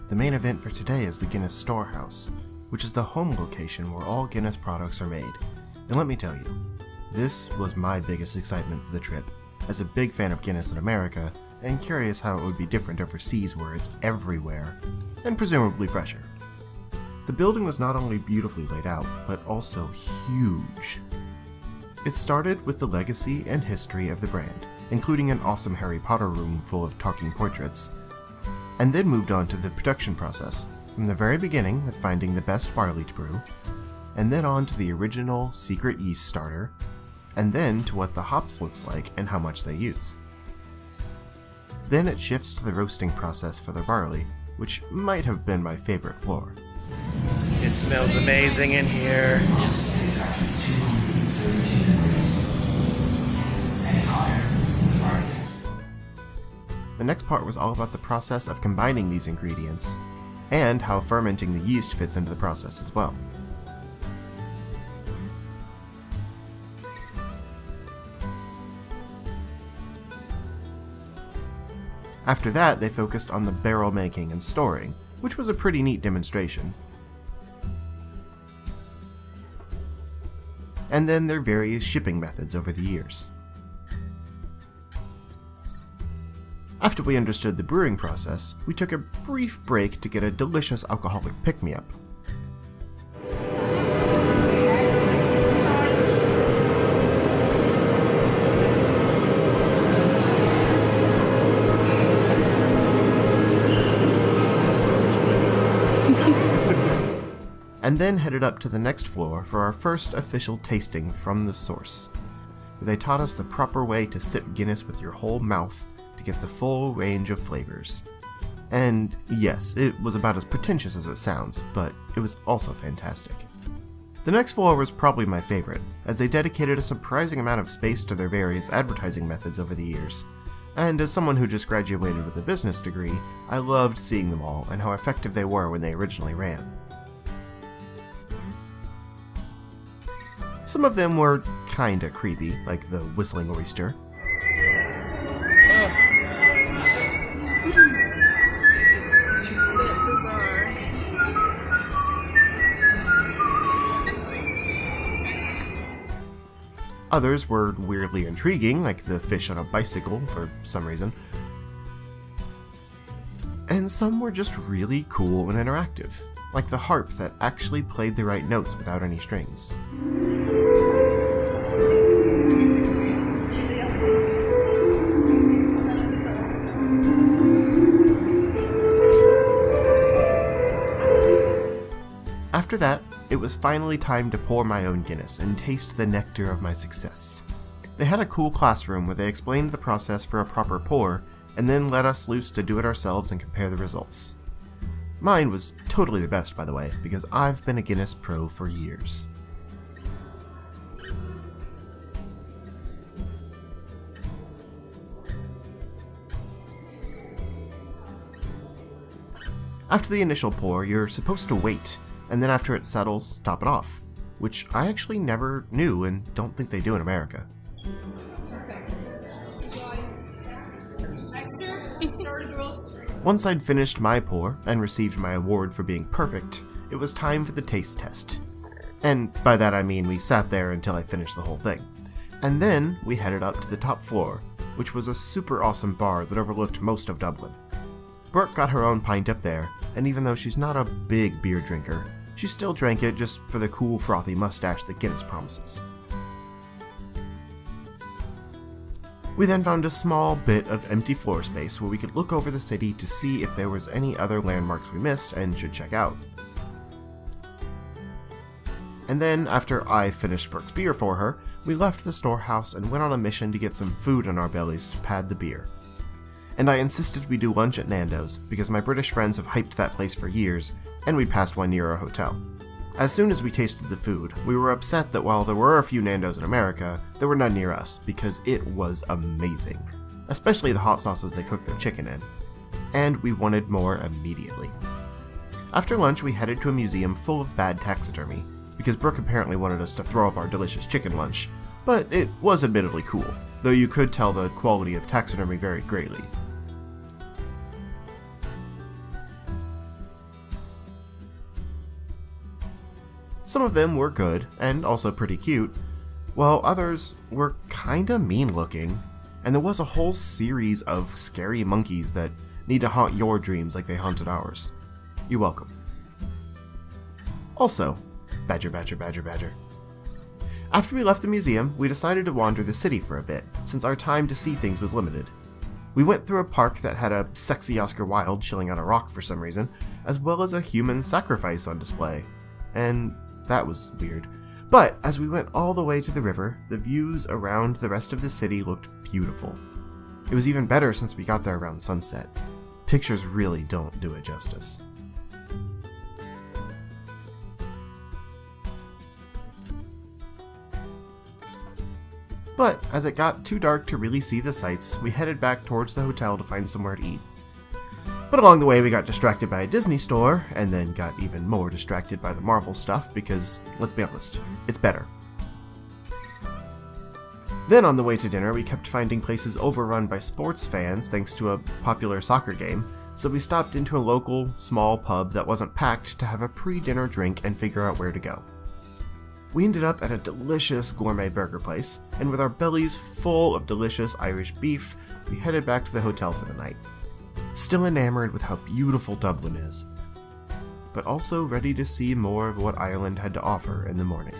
the main event for today is the Guinness Storehouse, which is the home location where all Guinness products are made. And let me tell you, this was my biggest excitement for the trip, as a big fan of Guinness in America, and curious how it would be different overseas where it's everywhere, and presumably fresher. The building was not only beautifully laid out, but also huge. It started with the legacy and history of the brand, including an awesome Harry Potter room full of talking portraits, and then moved on to the production process, from the very beginning with finding the best barley to brew, and then on to the original secret yeast starter, and then to what the hops looks like and how much they use. Then it shifts to the roasting process for the barley, which might have been my favorite floor. It smells amazing in here. The next part was all about the process of combining these ingredients, and how fermenting the yeast fits into the process as well. After that, they focused on the barrel making and storing, which was a pretty neat demonstration. And then their various shipping methods over the years. After we understood the brewing process, we took a brief break to get a delicious alcoholic pick-me-up. And then headed up to the next floor for our first official tasting from the source, where they taught us the proper way to sip Guinness with your whole mouth to get the full range of flavors. And yes, it was about as pretentious as it sounds, but it was also fantastic. The next floor was probably my favorite, as they dedicated a surprising amount of space to their various advertising methods over the years. And as someone who just graduated with a business degree, I loved seeing them all and how effective they were when they originally ran. Some of them were kinda creepy, like the whistling oyster. Bit bizarre. Others were weirdly intriguing, like the fish on a bicycle for some reason. And some were just really cool and interactive, like the harp that actually played the right notes without any strings. After that, it was finally time to pour my own Guinness and taste the nectar of my success. They had a cool classroom where they explained the process for a proper pour, and then let us loose to do it ourselves and compare the results. Mine was totally the best, by the way, because I've been a Guinness pro for years. After the initial pour, you're supposed to wait, and then after it settles, top it off, which I actually never knew and don't think they do in America. Once I'd finished my pour and received my award for being perfect, it was time for the taste test. And by that I mean we sat there until I finished the whole thing. And then we headed up to the top floor, which was a super awesome bar that overlooked most of Dublin. Brooke got her own pint up there, and even though she's not a big beer drinker, she still drank it just for the cool frothy mustache that Guinness promises. We then found a small bit of empty floor space where we could look over the city to see if there was any other landmarks we missed and should check out. And then, after I finished Brooke's beer for her, we left the storehouse and went on a mission to get some food on our bellies to pad the beer. And I insisted we do lunch at Nando's because my British friends have hyped that place for years, and we passed one near our hotel. As soon as we tasted the food, we were upset that while there were a few Nando's in America, there were none near us because it was amazing, especially the hot sauces they cooked their chicken in. And we wanted more immediately. After lunch, we headed to a museum full of bad taxidermy, because Brooke apparently wanted us to throw up our delicious chicken lunch, but it was admittedly cool, though you could tell the quality of taxidermy varied greatly. Some of them were good, and also pretty cute, while others were kinda mean looking, and there was a whole series of scary monkeys that need to haunt your dreams like they haunted ours. You're welcome. Also, badger. After we left the museum, we decided to wander the city for a bit, since our time to see things was limited. We went through a park that had a sexy Oscar Wilde chilling on a rock for some reason, as well as a human sacrifice on display. And that was weird. But as we went all the way to the river, the views around the rest of the city looked beautiful. It was even better since we got there around sunset. Pictures really don't do it justice. But as it got too dark to really see the sights, we headed back towards the hotel to find somewhere to eat. But along the way we got distracted by a Disney store, and then got even more distracted by the Marvel stuff because, let's be honest, it's better. Then on the way to dinner we kept finding places overrun by sports fans thanks to a popular soccer game, so we stopped into a local, small pub that wasn't packed to have a pre-dinner drink and figure out where to go. We ended up at a delicious gourmet burger place, and with our bellies full of delicious Irish beef, we headed back to the hotel for the night. Still enamored with how beautiful Dublin is, but also ready to see more of what Ireland had to offer in the morning.